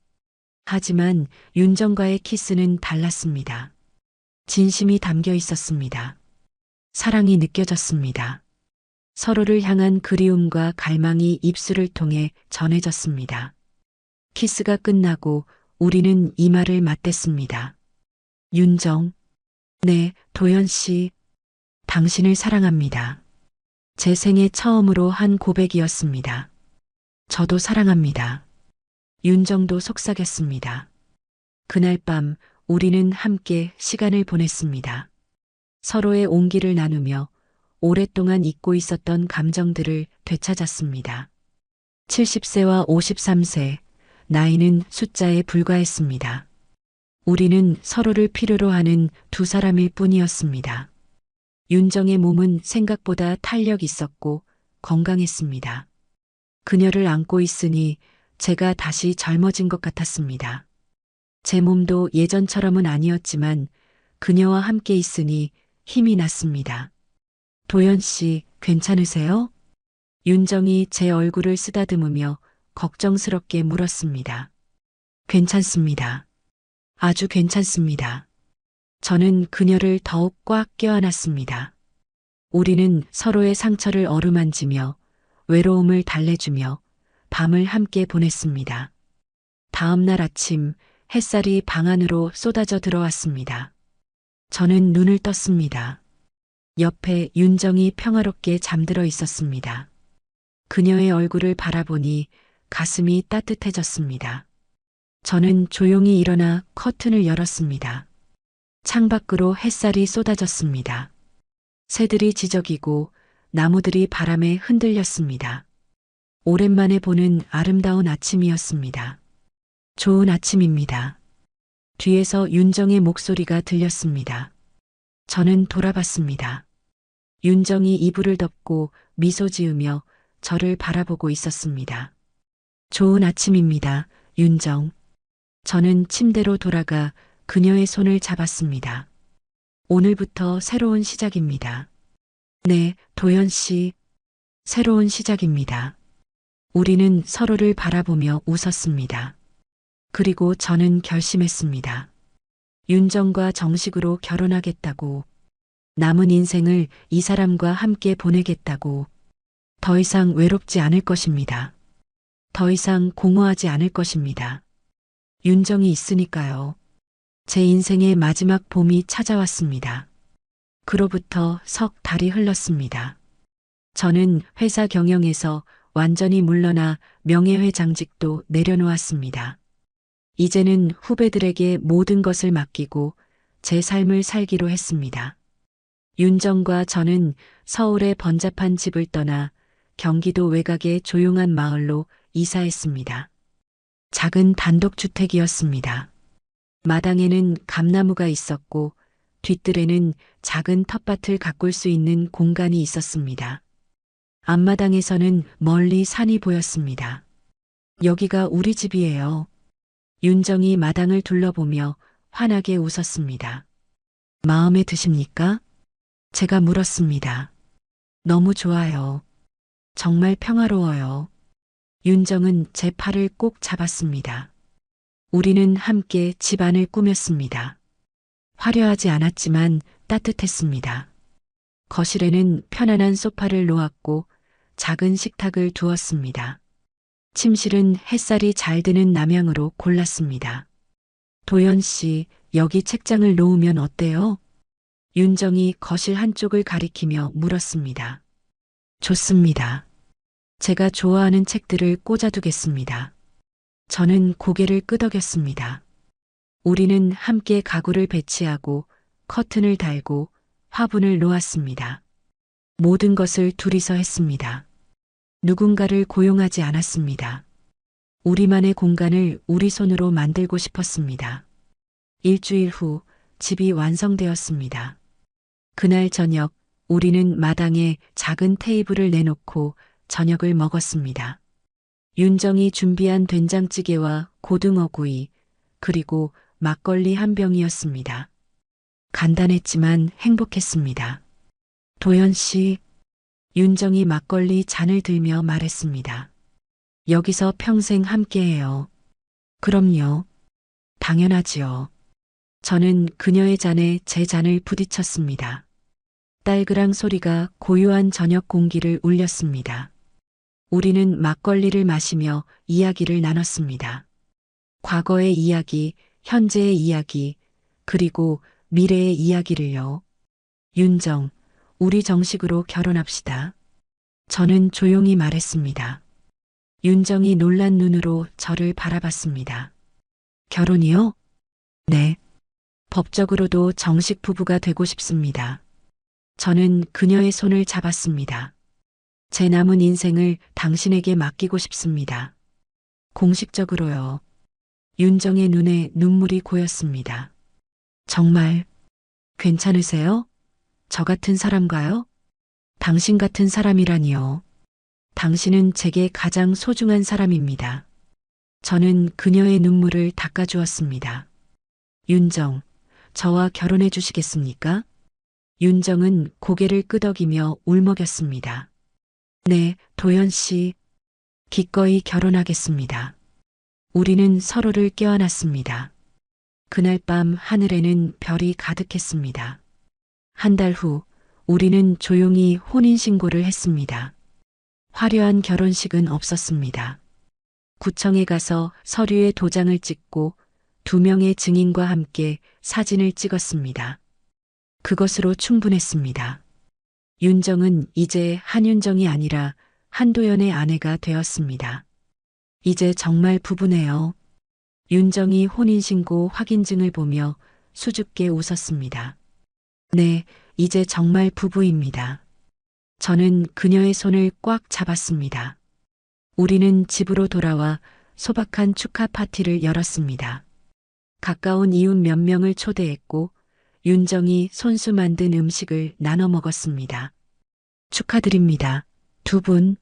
하지만 윤정과의 키스는 달랐습니다. 진심이 담겨 있었습니다. 사랑이 느껴졌습니다. 서로를 향한 그리움과 갈망이 입술을 통해 전해졌습니다. 키스가 끝나고 우리는 이마를 맞댔습니다. 윤정, 네, 도연 씨, 당신을 사랑합니다. 제 생애 처음으로 한 고백이었습니다. 저도 사랑합니다. 윤정도 속삭였습니다. 그날 밤 우리는 함께 시간을 보냈습니다. 서로의 온기를 나누며 오랫동안 잊고 있었던 감정들을 되찾았습니다. 70세와 53세, 나이는 숫자에 불과했습니다. 우리는 서로를 필요로 하는 두 사람일 뿐이었습니다. 윤정의 몸은 생각보다 탄력 있었고 건강했습니다. 그녀를 안고 있으니 제가 다시 젊어진 것 같았습니다. 제 몸도 예전처럼은 아니었지만 그녀와 함께 있으니 힘이 났습니다. 도연 씨, 괜찮으세요? 윤정이 제 얼굴을 쓰다듬으며 걱정스럽게 물었습니다. 괜찮습니다. 아주 괜찮습니다. 저는 그녀를 더욱 꽉 껴안았습니다. 우리는 서로의 상처를 어루만지며 외로움을 달래주며 밤을 함께 보냈습니다. 다음 날 아침 햇살이 방 안으로 쏟아져 들어왔습니다. 저는 눈을 떴습니다. 옆에 윤정이 평화롭게 잠들어 있었습니다. 그녀의 얼굴을 바라보니 가슴이 따뜻해졌습니다. 저는 조용히 일어나 커튼을 열었습니다. 창밖으로 햇살이 쏟아졌습니다. 새들이 지저귀고 나무들이 바람에 흔들렸습니다. 오랜만에 보는 아름다운 아침이었습니다. 좋은 아침입니다. 뒤에서 윤정의 목소리가 들렸습니다. 저는 돌아봤습니다. 윤정이 이불을 덮고 미소 지으며 저를 바라보고 있었습니다. 좋은 아침입니다, 윤정. 저는 침대로 돌아가 그녀의 손을 잡았습니다. 오늘부터 새로운 시작입니다. 네, 도연 씨. 새로운 시작입니다. 우리는 서로를 바라보며 웃었습니다. 그리고 저는 결심했습니다. 윤정과 정식으로 결혼하겠다고, 남은 인생을 이 사람과 함께 보내겠다고, 더 이상 외롭지 않을 것입니다. 더 이상 공허하지 않을 것입니다. 윤정이 있으니까요. 제 인생의 마지막 봄이 찾아왔습니다. 그로부터 석 달이 흘렀습니다. 저는 회사 경영에서 완전히 물러나 명예회장직도 내려놓았습니다. 이제는 후배들에게 모든 것을 맡기고 제 삶을 살기로 했습니다. 윤정과 저는 서울의 번잡한 집을 떠나 경기도 외곽의 조용한 마을로 이사했습니다. 작은 단독주택이었습니다. 마당에는 감나무가 있었고 뒷뜰에는 작은 텃밭을 가꿀 수 있는 공간이 있었습니다. 앞마당에서는 멀리 산이 보였습니다. 여기가 우리 집이에요. 윤정이 마당을 둘러보며 환하게 웃었습니다. 마음에 드십니까? 제가 물었습니다. 너무 좋아요. 정말 평화로워요. 윤정은 제 팔을 꼭 잡았습니다. 우리는 함께 집안을 꾸몄습니다. 화려하지 않았지만 따뜻했습니다. 거실에는 편안한 소파를 놓았고 작은 식탁을 두었습니다. 침실은 햇살이 잘 드는 남향으로 골랐습니다. 도연 씨, 여기 책장을 놓으면 어때요? 윤정이 거실 한쪽을 가리키며 물었습니다. 좋습니다. 제가 좋아하는 책들을 꽂아두겠습니다. 저는 고개를 끄덕였습니다. 우리는 함께 가구를 배치하고 커튼을 달고 화분을 놓았습니다. 모든 것을 둘이서 했습니다. 누군가를 고용하지 않았습니다. 우리만의 공간을 우리 손으로 만들고 싶었습니다. 일주일 후 집이 완성되었습니다. 그날 저녁 우리는 마당에 작은 테이블을 내놓고 저녁을 먹었습니다. 윤정이 준비한 된장찌개와 고등어구이 그리고 막걸리 한 병이었습니다. 간단했지만 행복했습니다. 도연 씨, 윤정이 막걸리 잔을 들며 말했습니다. 여기서 평생 함께해요. 그럼요. 당연하지요. 저는 그녀의 잔에 제 잔을 부딪혔습니다. 딸그랑 소리가 고요한 저녁 공기를 울렸습니다. 우리는 막걸리를 마시며 이야기를 나눴습니다. 과거의 이야기, 현재의 이야기, 그리고 미래의 이야기를요. 윤정, 우리 정식으로 결혼합시다. 저는 조용히 말했습니다. 윤정이 놀란 눈으로 저를 바라봤습니다. 결혼이요? 네. 법적으로도 정식 부부가 되고 싶습니다. 저는 그녀의 손을 잡았습니다. 제 남은 인생을 당신에게 맡기고 싶습니다. 공식적으로요. 윤정의 눈에 눈물이 고였습니다. 정말 괜찮으세요? 저 같은 사람과요? 당신 같은 사람이라니요. 당신은 제게 가장 소중한 사람입니다. 저는 그녀의 눈물을 닦아주었습니다. 윤정, 저와 결혼해 주시겠습니까? 윤정은 고개를 끄덕이며 울먹였습니다. 네, 도연 씨. 기꺼이 결혼하겠습니다. 우리는 서로를 껴안았습니다. 그날 밤 하늘에는 별이 가득했습니다. 한 달 후 우리는 조용히 혼인신고를 했습니다. 화려한 결혼식은 없었습니다. 구청에 가서 서류에 도장을 찍고 2명의 증인과 함께 사진을 찍었습니다. 그것으로 충분했습니다. 윤정은 이제 한윤정이 아니라 한도연의 아내가 되었습니다. 이제 정말 부부네요. 윤정이 혼인신고 확인증을 보며 수줍게 웃었습니다. 네, 이제 정말 부부입니다. 저는 그녀의 손을 꽉 잡았습니다. 우리는 집으로 돌아와 소박한 축하 파티를 열었습니다. 가까운 이웃 몇 명을 초대했고 윤정이 손수 만든 음식을 나눠 먹었습니다. 축하드립니다. 두 분.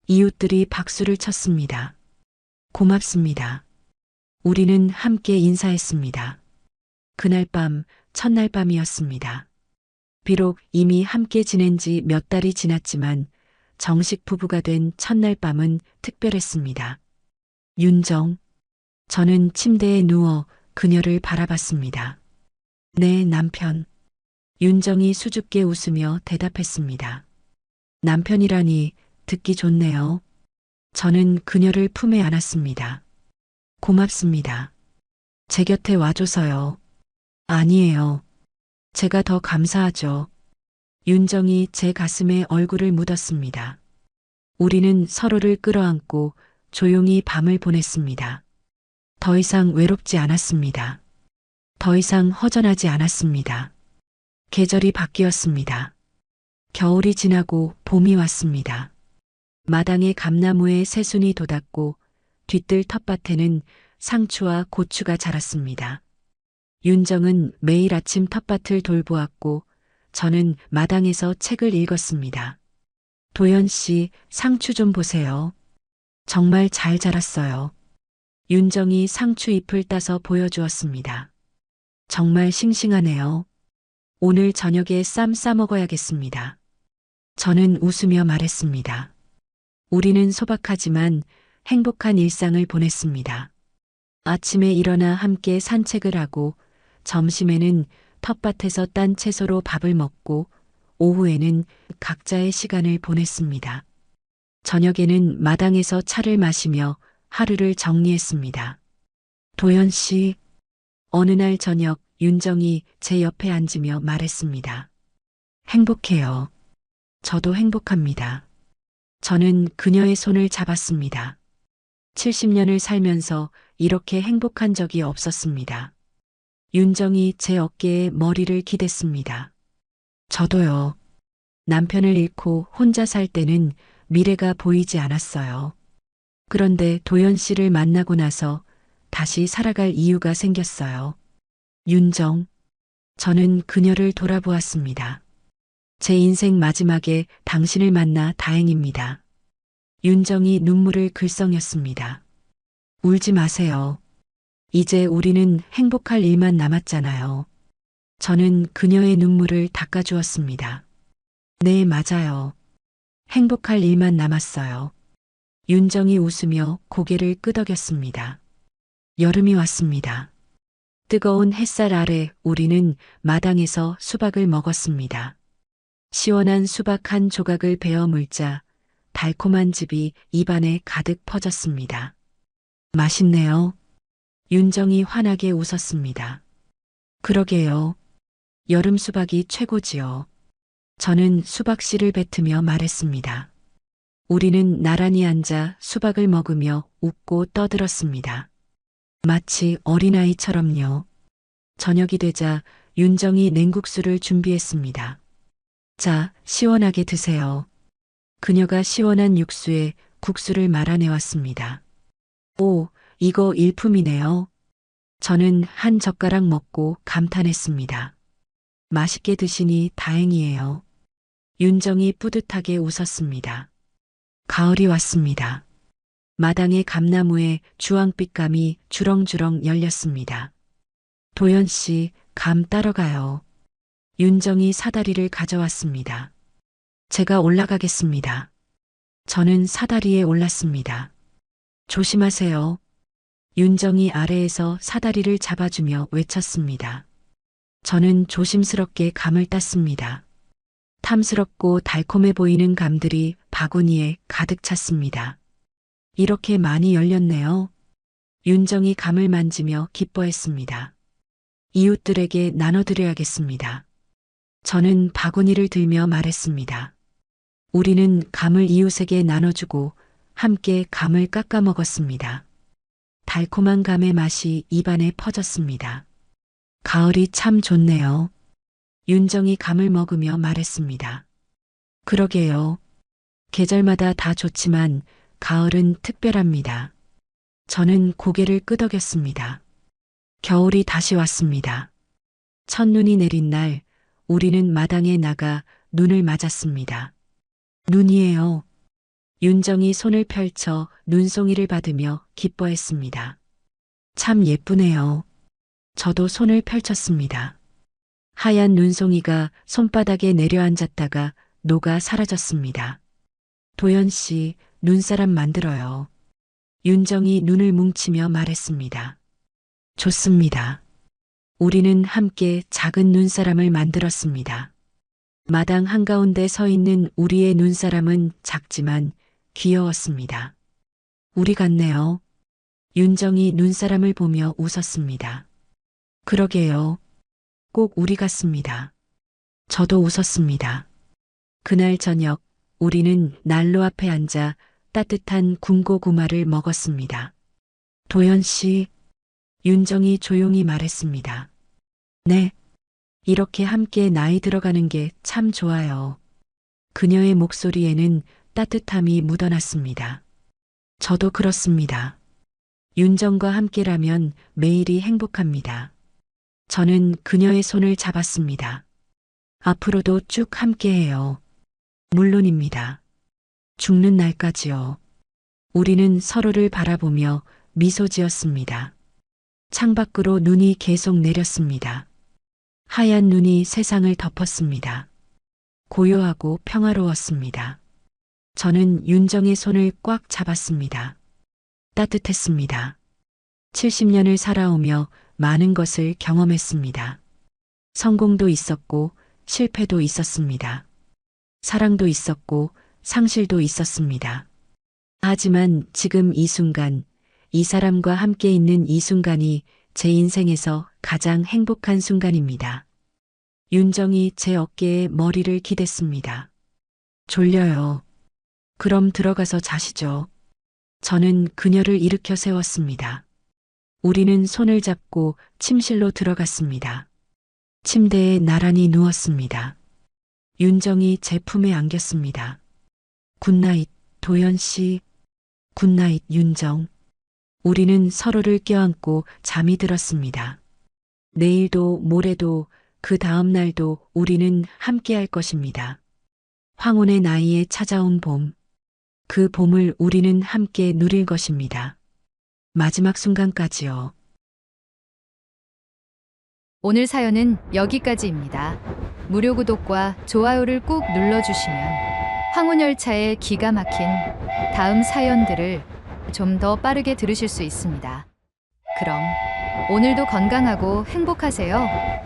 이웃들이 박수를 쳤습니다. 고맙습니다. 우리는 함께 인사했습니다. 그날 밤, 첫날 밤이었습니다. 비록 이미 함께 지낸 지 몇 달이 지났지만 정식 부부가 된 첫날 밤은 특별했습니다. 윤정. 저는 침대에 누워 그녀를 바라봤습니다. 네, 남편. 윤정이 수줍게 웃으며 대답했습니다. 남편이라니 듣기 좋네요. 저는 그녀를 품에 안았습니다. 고맙습니다. 제 곁에 와줘서요. 아니에요. 제가 더 감사하죠. 윤정이 제 가슴에 얼굴을 묻었습니다. 우리는 서로를 끌어안고 조용히 밤을 보냈습니다. 더 이상 외롭지 않았습니다. 더 이상 허전하지 않았습니다. 계절이 바뀌었습니다. 겨울이 지나고 봄이 왔습니다. 마당에 감나무에 새순이 돋았고 뒤뜰 텃밭에는 상추와 고추가 자랐습니다. 윤정은 매일 아침 텃밭을 돌보았고 저는 마당에서 책을 읽었습니다. 도연 씨, 상추 좀 보세요. 정말 잘 자랐어요. 윤정이 상추 잎을 따서 보여주었습니다. 정말 싱싱하네요. 오늘 저녁에 쌈 싸 먹어야겠습니다. 저는 웃으며 말했습니다. 우리는 소박하지만 행복한 일상을 보냈습니다. 아침에 일어나 함께 산책을 하고 점심에는 텃밭에서 딴 채소로 밥을 먹고 오후에는 각자의 시간을 보냈습니다. 저녁에는 마당에서 차를 마시며 하루를 정리했습니다. 도연 씨, 어느 날 저녁 윤정이 제 옆에 앉으며 말했습니다. 행복해요. 저도 행복합니다. 저는 그녀의 손을 잡았습니다. 70년을 살면서 이렇게 행복한 적이 없었습니다. 윤정이 제 어깨에 머리를 기댔습니다. 저도요. 남편을 잃고 혼자 살 때는 미래가 보이지 않았어요. 그런데 도연 씨를 만나고 나서 다시 살아갈 이유가 생겼어요. 윤정, 저는 그녀를 돌아보았습니다. 제 인생 마지막에 당신을 만나 다행입니다. 윤정이 눈물을 글썽였습니다. 울지 마세요. 이제 우리는 행복할 일만 남았잖아요. 저는 그녀의 눈물을 닦아주었습니다. 네, 맞아요. 행복할 일만 남았어요. 윤정이 웃으며 고개를 끄덕였습니다. 여름이 왔습니다. 뜨거운 햇살 아래 우리는 마당에서 수박을 먹었습니다. 시원한 수박 한 조각을 베어 물자 달콤한 즙이 입안에 가득 퍼졌습니다. 맛있네요. 윤정이 환하게 웃었습니다. 그러게요. 여름 수박이 최고지요. 저는 수박씨를 뱉으며 말했습니다. 우리는 나란히 앉아 수박을 먹으며 웃고 떠들었습니다. 마치 어린아이처럼요. 저녁이 되자 윤정이 냉국수를 준비했습니다. 자, 시원하게 드세요. 그녀가 시원한 육수에 국수를 말아내왔습니다. 오, 이거 일품이네요. 저는 한 젓가락 먹고 감탄했습니다. 맛있게 드시니 다행이에요. 윤정이 뿌듯하게 웃었습니다. 가을이 왔습니다. 마당의 감나무에 주황빛 감이 주렁주렁 열렸습니다. 도연 씨, 감 따러 가요. 윤정이 사다리를 가져왔습니다. 제가 올라가겠습니다. 저는 사다리에 올랐습니다. 조심하세요. 윤정이 아래에서 사다리를 잡아주며 외쳤습니다. 저는 조심스럽게 감을 땄습니다. 탐스럽고 달콤해 보이는 감들이 바구니에 가득 찼습니다. 이렇게 많이 열렸네요. 윤정이 감을 만지며 기뻐했습니다. 이웃들에게 나눠드려야겠습니다. 저는 바구니를 들며 말했습니다. 우리는 감을 이웃에게 나눠주고 함께 감을 깎아 먹었습니다. 달콤한 감의 맛이 입안에 퍼졌습니다. 가을이 참 좋네요. 윤정이 감을 먹으며 말했습니다. 그러게요. 계절마다 다 좋지만 가을은 특별합니다. 저는 고개를 끄덕였습니다. 겨울이 다시 왔습니다. 첫눈이 내린 날 우리는 마당에 나가 눈을 맞았습니다. 눈이에요. 윤정이 손을 펼쳐 눈송이를 받으며 기뻐했습니다. 참 예쁘네요. 저도 손을 펼쳤습니다. 하얀 눈송이가 손바닥에 내려앉았다가 녹아 사라졌습니다. 도연 씨, 눈사람 만들어요. 윤정이 눈을 뭉치며 말했습니다. 좋습니다. 우리는 함께 작은 눈사람을 만들었습니다. 마당 한가운데 서 있는 우리의 눈사람은 작지만 귀여웠습니다. 우리 같네요. 윤정이 눈사람을 보며 웃었습니다. 그러게요. 꼭 우리 같습니다. 저도 웃었습니다. 그날 저녁 우리는 난로 앞에 앉아 따뜻한 군고구마를 먹었습니다. 도연 씨, 윤정이 조용히 말했습니다. 네. 이렇게 함께 나이 들어가는 게 참 좋아요. 그녀의 목소리에는 따뜻함이 묻어났습니다. 저도 그렇습니다. 윤정과 함께라면 매일이 행복합니다. 저는 그녀의 손을 잡았습니다. 앞으로도 쭉 함께해요. 물론입니다. 죽는 날까지요. 우리는 서로를 바라보며 미소 지었습니다. 창밖으로 눈이 계속 내렸습니다. 하얀 눈이 세상을 덮었습니다. 고요하고 평화로웠습니다. 저는 윤정의 손을 꽉 잡았습니다. 따뜻했습니다. 70년을 살아오며 많은 것을 경험했습니다. 성공도 있었고 실패도 있었습니다. 사랑도 있었고 상실도 있었습니다. 하지만 지금 이 순간, 이 사람과 함께 있는 이 순간이 제 인생에서 가장 행복한 순간입니다. 윤정이 제 어깨에 머리를 기댔습니다. 졸려요. 그럼 들어가서 자시죠. 저는 그녀를 일으켜 세웠습니다. 우리는 손을 잡고 침실로 들어갔습니다. 침대에 나란히 누웠습니다. 윤정이 제 품에 안겼습니다. 굿나잇, 도연 씨. 굿나잇, 윤정. 우리는 서로를 껴안고 잠이 들었습니다. 내일도 모레도 그 다음 날도 우리는 함께 할 것입니다. 황혼의 나이에 찾아온 봄. 그 봄을 우리는 함께 누릴 것입니다. 마지막 순간까지요. 오늘 사연은 여기까지입니다. 무료 구독과 좋아요를 꾹 눌러주시면 황혼열차의 기가 막힌 다음 사연들을 좀 더 빠르게 들으실 수 있습니다. 그럼 오늘도 건강하고 행복하세요.